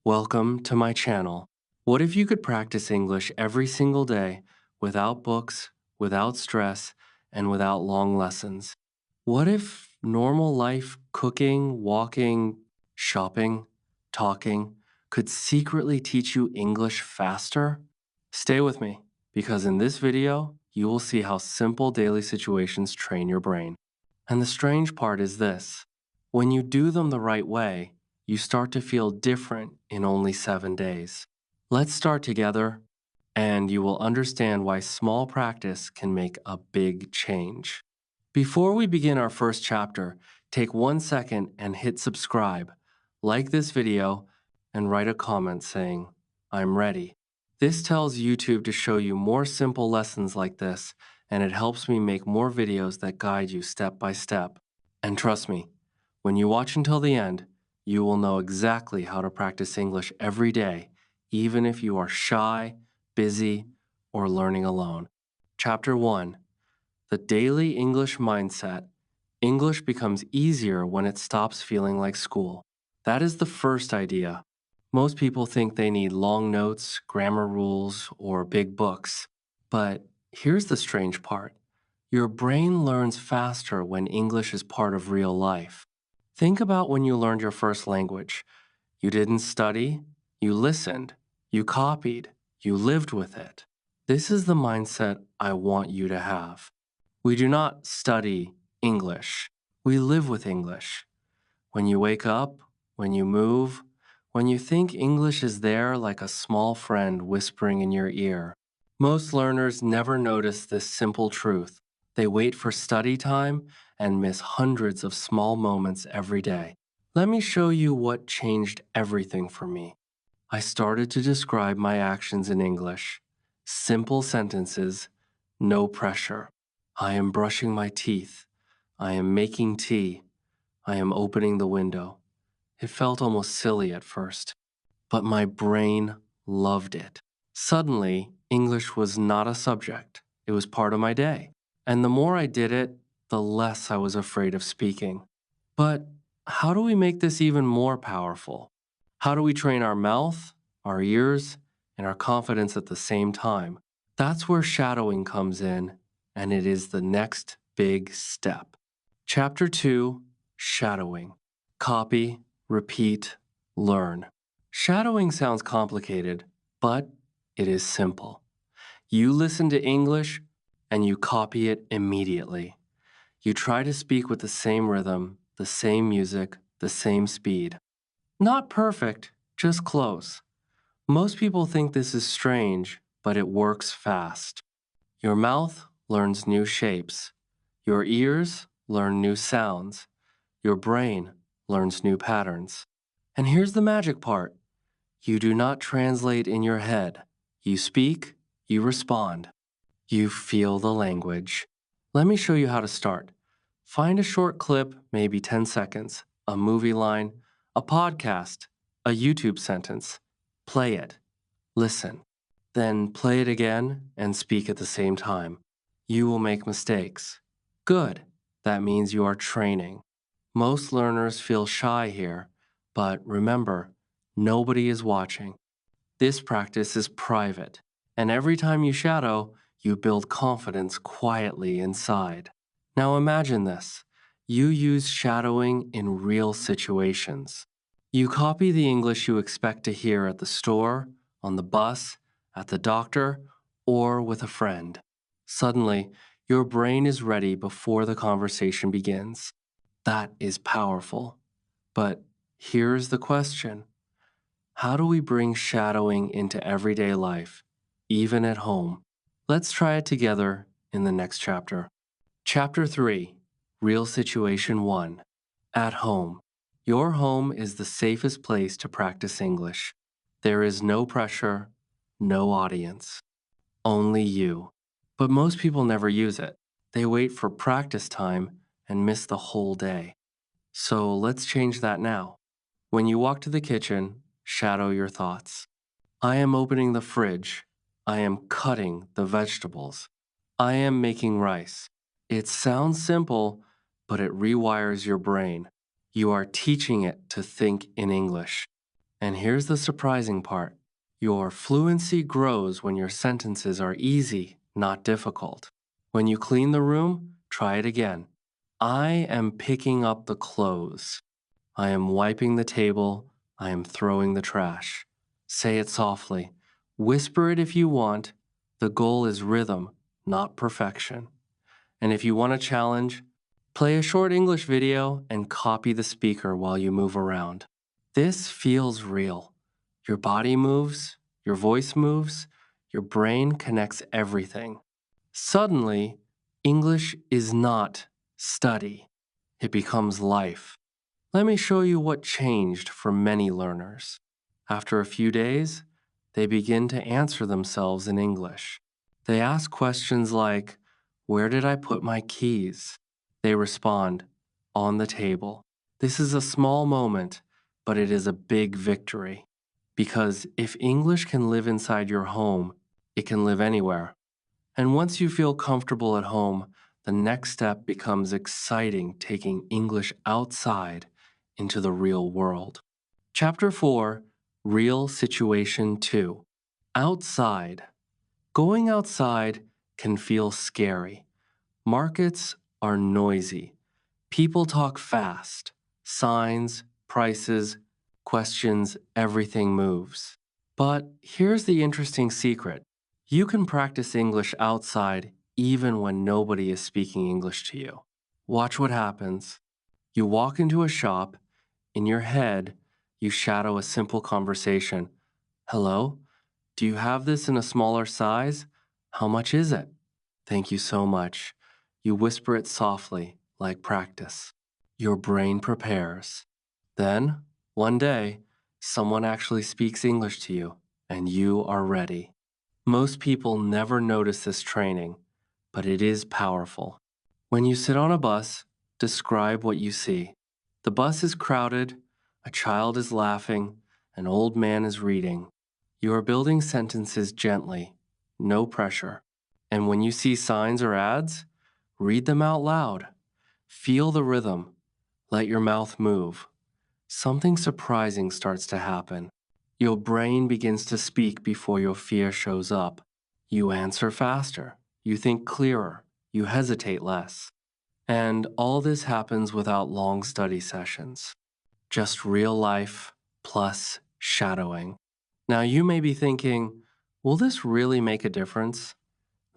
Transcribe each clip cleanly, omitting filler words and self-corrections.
Welcome to my channel. What if you could practice English every single day without books, without stress, and without long lessons? What if normal life, cooking, walking, shopping, talking, could secretly teach you English faster? Stay with me, because in this video, you will see how simple daily situations train your brain. And the strange part is this: when you do them the right way, you start to feel different in only 7 days. Let's start together, and you will understand why small practice can make a big change. Before we begin our first chapter, take 1 second and hit subscribe, like this video, and write a comment saying, "I'm ready." This tells YouTube to show you more simple lessons like this, and it helps me make more videos that guide you step by step. And trust me, when you watch until the end, you will know exactly how to practice English every day, even if you are shy, busy, or learning alone. Chapter 1: The Daily English Mindset. English becomes easier when it stops feeling like school. That is the first idea. Most people think they need long notes, grammar rules, or big books. But here's the strange part: your brain learns faster when English is part of real life. Think about when you learned your first language. You didn't study, you listened, you copied, you lived with it. This is the mindset I want you to have. We do not study English. We live with English. When you wake up, when you move, when you think, English is there like a small friend whispering in your ear. Most learners never notice this simple truth. They wait for study time and miss hundreds of small moments every day. Let me show you what changed everything for me. I started to describe my actions in English. Simple sentences, no pressure. I am brushing my teeth. I am making tea. I am opening the window. It felt almost silly at first, but my brain loved it. Suddenly, English was not a subject. It was part of my day. And the more I did it, the less I was afraid of speaking. But how do we make this even more powerful? How do we train our mouth, our ears, and our confidence at the same time? That's where shadowing comes in, and it is the next big step. Chapter 2: Shadowing. Copy, repeat, learn. Shadowing sounds complicated, but it is simple. You listen to English and you copy it immediately. You try to speak with the same rhythm, the same music, the same speed. Not perfect, just close. Most people think this is strange, but it works fast. Your mouth learns new shapes. Your ears learn new sounds. Your brain learns new patterns. And here's the magic part: you do not translate in your head. You speak, you respond, you feel the language. Let me show you how to start. Find a short clip, maybe 10 seconds, a movie line, a podcast, a YouTube sentence. Play it. Listen. Then play it again and speak at the same time. You will make mistakes. Good. That means you are training. Most learners feel shy here, but remember, nobody is watching. This practice is private, and every time you shadow, you build confidence quietly inside. Now imagine this: you use shadowing in real situations. You copy the English you expect to hear at the store, on the bus, at the doctor, or with a friend. Suddenly, your brain is ready before the conversation begins. That is powerful. But here's the question: how do we bring shadowing into everyday life, even at home? Let's try it together in the next chapter. Chapter 3: Real Situation 1. At home. Your home is the safest place to practice English. There is no pressure, no audience, only you. But most people never use it. They wait for practice time and miss the whole day. So let's change that now. When you walk to the kitchen, shadow your thoughts. I am opening the fridge. I am cutting the vegetables. I am making rice. It sounds simple, but it rewires your brain. You are teaching it to think in English. And here's the surprising part. Your fluency grows when your sentences are easy, not difficult. When you clean the room, try it again. I am picking up the clothes. I am wiping the table. I am throwing the trash. Say it softly. Whisper it if you want. The goal is rhythm, not perfection. And if you want a challenge, play a short English video and copy the speaker while you move around. This feels real. Your body moves, your voice moves, your brain connects everything. Suddenly, English is not study, it becomes life. Let me show you what changed for many learners. After a few days, they begin to answer themselves in English. They ask questions like, "Where did I put my keys?" They respond, "On the table." This is a small moment, but it is a big victory. Because if English can live inside your home, it can live anywhere. And once you feel comfortable at home, the next step becomes exciting, taking English outside into the real world. Chapter 4, Real Situation 2. Outside. Going outside can feel scary. Markets are noisy. People talk fast. Signs, prices, questions, everything moves. But here's the interesting secret. You can practice English outside even when nobody is speaking English to you. Watch what happens. You walk into a shop. In your head, you shadow a simple conversation. "Hello? Do you have this in a smaller size? How much is it?" "Thank you so much." You whisper it softly, like practice. Your brain prepares. Then, one day, someone actually speaks English to you, and you are ready. Most people never notice this training, but it is powerful. When you sit on a bus, describe what you see. The bus is crowded, a child is laughing, an old man is reading. You are building sentences gently, no pressure. And when you see signs or ads, read them out loud. Feel the rhythm. Let your mouth move. Something surprising starts to happen. Your brain begins to speak before your fear shows up. You answer faster. You think clearer. You hesitate less. And all this happens without long study sessions. Just real life plus shadowing. Now you may be thinking, will this really make a difference?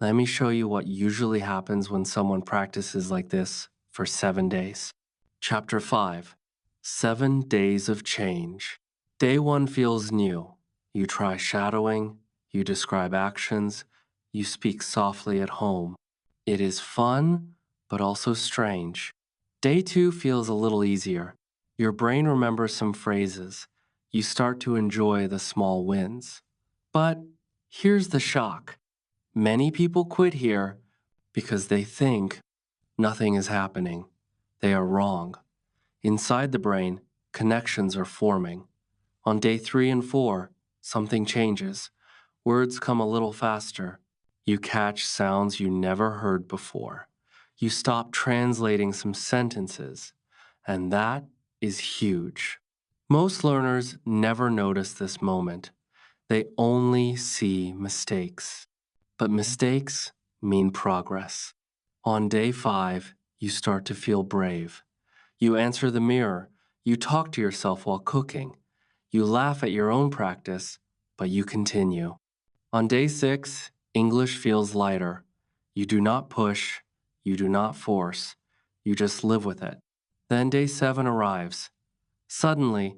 Let me show you what usually happens when someone practices like this for 7 days. Chapter 5, 7 Days of Change. Day 1 feels new. You try shadowing, you describe actions, you speak softly at home. It is fun, but also strange. Day 2 feels a little easier. Your brain remembers some phrases. You start to enjoy the small wins. But here's the shock. Many people quit here because they think nothing is happening. They are wrong. Inside the brain, connections are forming. On day 3 and 4, something changes. Words come a little faster. You catch sounds you never heard before. You stop translating some sentences. And that is huge. Most learners never notice this moment. They only see mistakes. But mistakes mean progress. On day 5, you start to feel brave. You answer the mirror. You talk to yourself while cooking. You laugh at your own practice, but you continue. On day 6, English feels lighter. You do not push. You do not force. You just live with it. Then day 7 arrives. Suddenly,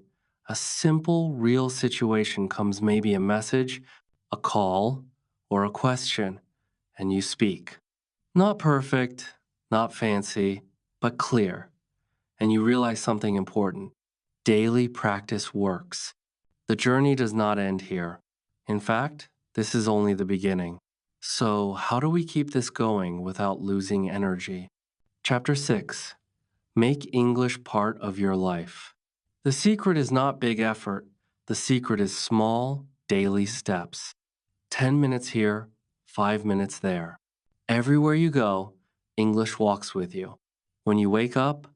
a simple, real situation comes, maybe a message, a call, or a question, and you speak. Not perfect, not fancy, but clear. And you realize something important. Daily practice works. The journey does not end here. In fact, this is only the beginning. So, how do we keep this going without losing energy? Chapter 6. Make English part of your life. The secret is not big effort. The secret is small, daily steps. 10 minutes here, 5 minutes there. Everywhere you go, English walks with you. When you wake up,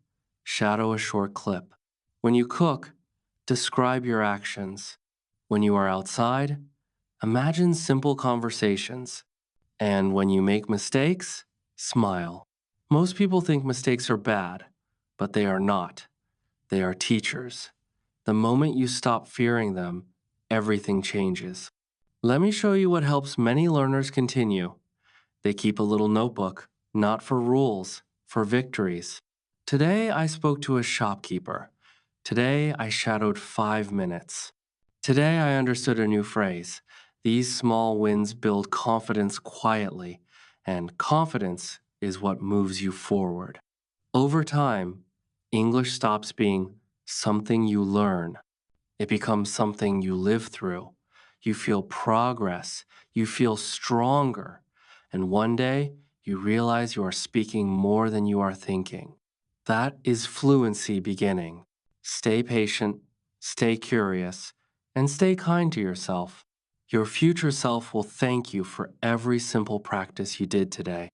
shadow a short clip. When you cook, describe your actions. When you are outside, imagine simple conversations. And when you make mistakes, smile. Most people think mistakes are bad, but they are not. They are teachers. The moment you stop fearing them, everything changes. Let me show you what helps many learners continue. They keep a little notebook, not for rules, for victories. Today I spoke to a shopkeeper. Today I shadowed 5 minutes. Today I understood a new phrase. These small wins build confidence quietly, and confidence is what moves you forward. Over time, English stops being something you learn. It becomes something you live through. You feel progress. You feel stronger. And one day, you realize you are speaking more than you are thinking. That is fluency beginning. Stay patient, stay curious, and stay kind to yourself. Your future self will thank you for every simple practice you did today.